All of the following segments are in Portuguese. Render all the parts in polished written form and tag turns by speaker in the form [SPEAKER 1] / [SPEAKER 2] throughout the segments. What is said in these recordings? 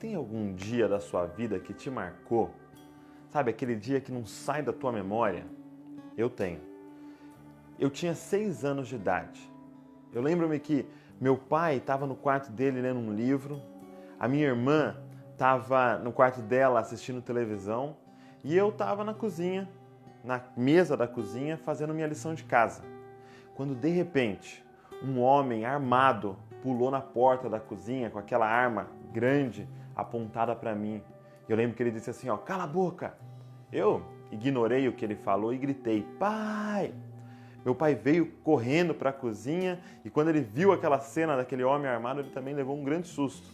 [SPEAKER 1] tem algum dia da sua vida que te marcou? Sabe, aquele dia que não sai da tua memória? Eu tenho. Eu tinha 6 anos de idade. Eu lembro-me que meu pai estava no quarto dele lendo um livro, a minha irmã estava no quarto dela assistindo televisão e eu estava na cozinha, na mesa da cozinha, fazendo minha lição de casa. Quando de repente um homem armado pulou na porta da cozinha com aquela arma grande apontada para mim. Eu lembro que ele disse assim, cala a boca. Eu ignorei o que ele falou e gritei, pai! Meu pai veio correndo para a cozinha e quando ele viu aquela cena daquele homem armado, ele também levou um grande susto.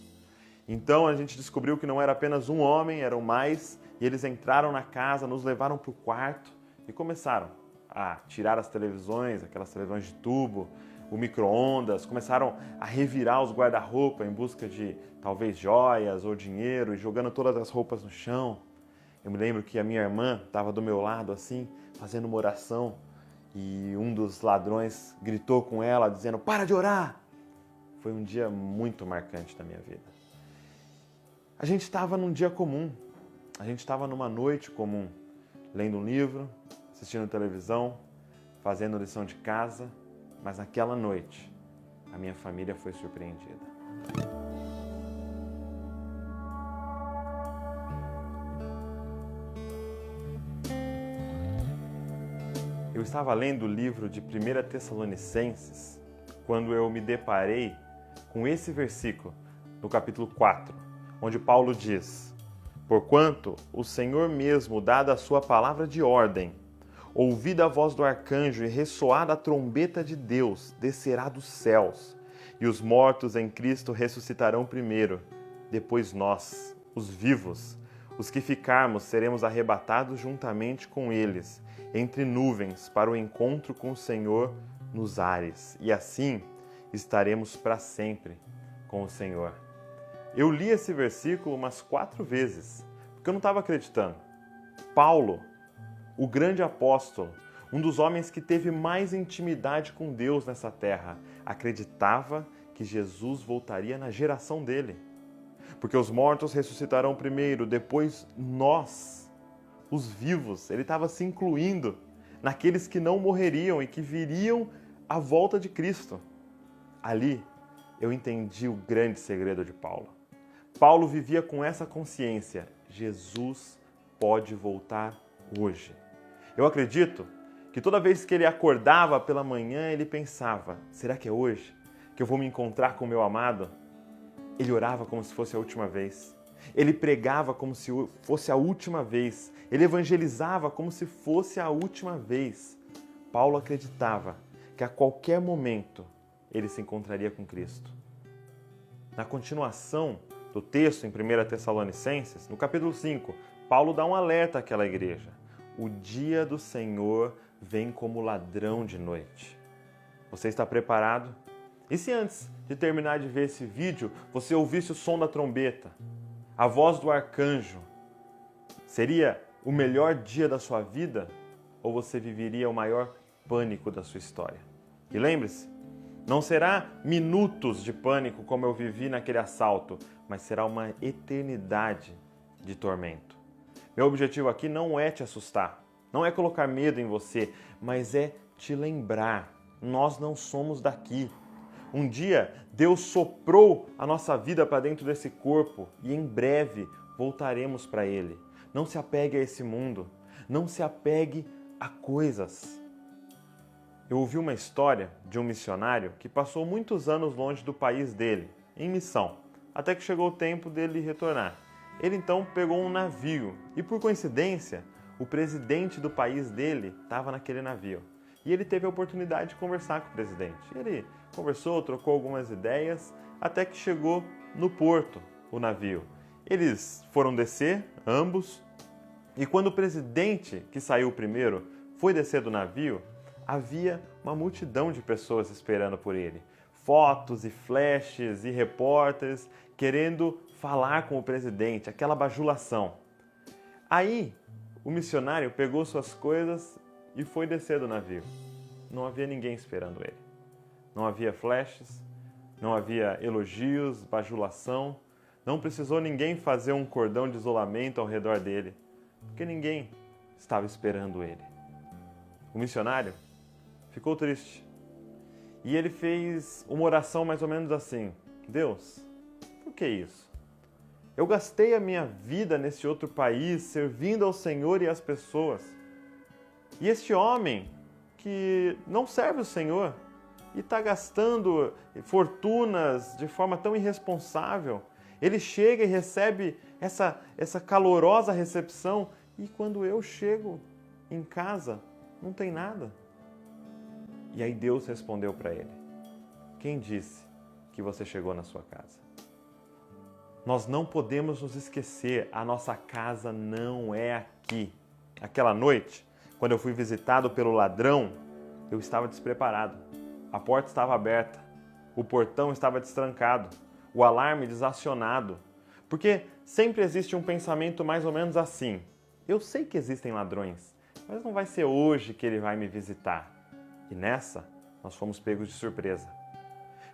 [SPEAKER 1] Então a gente descobriu que não era apenas um homem, eram mais, e eles entraram na casa, nos levaram para o quarto e começaram a tirar as televisões, aquelas televisões de tubo, o micro-ondas, começaram a revirar os guarda-roupa em busca de talvez joias ou dinheiro e jogando todas as roupas no chão. Eu me lembro que a minha irmã estava do meu lado assim, fazendo uma oração e um dos ladrões gritou com ela dizendo, para de orar! Foi um dia muito marcante da minha vida. A gente estava num dia comum, a gente estava numa noite comum, lendo um livro, assistindo televisão, fazendo lição de casa, mas naquela noite a minha família foi surpreendida. Eu estava lendo o livro de 1 Tessalonicenses quando eu me deparei com esse versículo no capítulo 4, onde Paulo diz, porquanto o Senhor mesmo, dada a sua palavra de ordem, ouvida a voz do arcanjo e ressoada a trombeta de Deus, descerá dos céus, e os mortos em Cristo ressuscitarão primeiro, depois nós, os vivos, os que ficarmos, seremos arrebatados juntamente com eles, entre nuvens, para o encontro com o Senhor nos ares, e assim estaremos para sempre com o Senhor. Eu li esse versículo umas 4 vezes, porque eu não estava acreditando. Paulo, o grande apóstolo, um dos homens que teve mais intimidade com Deus nessa terra, acreditava que Jesus voltaria na geração dele. Porque os mortos ressuscitarão primeiro, depois nós, os vivos. Ele estava se incluindo naqueles que não morreriam e que viriam à volta de Cristo. Ali, eu entendi o grande segredo de Paulo. Paulo vivia com essa consciência, Jesus pode voltar hoje. Eu acredito que toda vez que ele acordava pela manhã, ele pensava, será que é hoje que eu vou me encontrar com o meu amado? Ele orava como se fosse a última vez. Ele pregava como se fosse a última vez. Ele evangelizava como se fosse a última vez. Paulo acreditava que a qualquer momento ele se encontraria com Cristo. Na continuação do texto em 1 Tessalonicenses, no capítulo 5, Paulo dá um alerta àquela igreja. O dia do Senhor vem como ladrão de noite. Você está preparado? E se antes de terminar de ver esse vídeo, você ouvisse o som da trombeta, a voz do arcanjo, seria o melhor dia da sua vida ou você viveria o maior pânico da sua história? E lembre-se, não será minutos de pânico como eu vivi naquele assalto, mas será uma eternidade de tormento. Meu objetivo aqui não é te assustar, não é colocar medo em você, mas é te lembrar, nós não somos daqui. Um dia, Deus soprou a nossa vida para dentro desse corpo e em breve voltaremos para Ele. Não se apegue a esse mundo, não se apegue a coisas. Eu ouvi uma história de um missionário que passou muitos anos longe do país dele, em missão, até que chegou o tempo dele retornar. Ele então pegou um navio e, por coincidência, o presidente do país dele estava naquele navio. E ele teve a oportunidade de conversar com o presidente. Ele conversou, trocou algumas ideias, até que chegou no porto o navio. Eles foram descer, ambos, e quando o presidente, que saiu primeiro, foi descer do navio, havia uma multidão de pessoas esperando por ele. Fotos e flashes e repórteres querendo falar com o presidente, aquela bajulação. Aí, o missionário pegou suas coisas e foi descer do navio. Não havia ninguém esperando ele. Não havia flashes, não havia elogios, bajulação, Não precisou ninguém fazer um cordão de isolamento ao redor dele, porque ninguém estava esperando ele. O missionário ficou triste. E ele fez uma oração mais ou menos assim: Deus, por que isso? Eu gastei a minha vida nesse outro país, servindo ao Senhor e às pessoas. E este homem, que não serve o Senhor, e está gastando fortunas de forma tão irresponsável, ele chega e recebe essa calorosa recepção, e quando eu chego em casa, não tem nada. E aí Deus respondeu para ele: quem disse que você chegou na sua casa? Nós não podemos nos esquecer, a nossa casa não é aqui. Aquela noite, quando eu fui visitado pelo ladrão, eu estava despreparado. A porta estava aberta, o portão estava destrancado, o alarme desacionado. Porque sempre existe um pensamento mais ou menos assim: eu sei que existem ladrões, mas não vai ser hoje que ele vai me visitar. E nessa, nós fomos pegos de surpresa.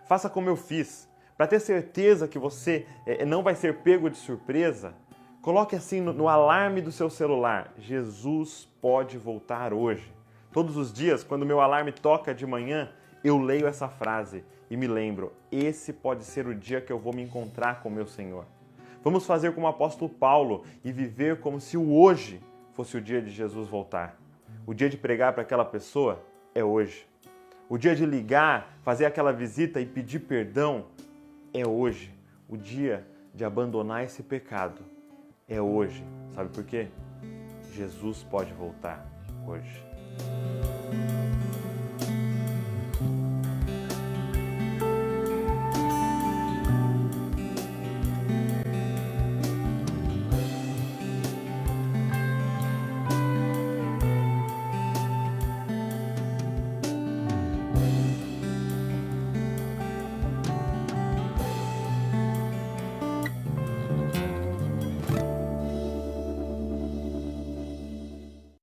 [SPEAKER 1] Faça como eu fiz. Para ter certeza que você não vai ser pego de surpresa, coloque assim no alarme do seu celular: Jesus pode voltar hoje. Todos os dias, quando meu alarme toca de manhã, eu leio essa frase e me lembro: esse pode ser o dia que eu vou me encontrar com meu Senhor. Vamos fazer como o apóstolo Paulo e viver como se o hoje fosse o dia de Jesus voltar. O dia de pregar para aquela pessoa é hoje. O dia de ligar, fazer aquela visita e pedir perdão é hoje. O dia de abandonar esse pecado é hoje. Sabe por quê? Jesus pode voltar hoje.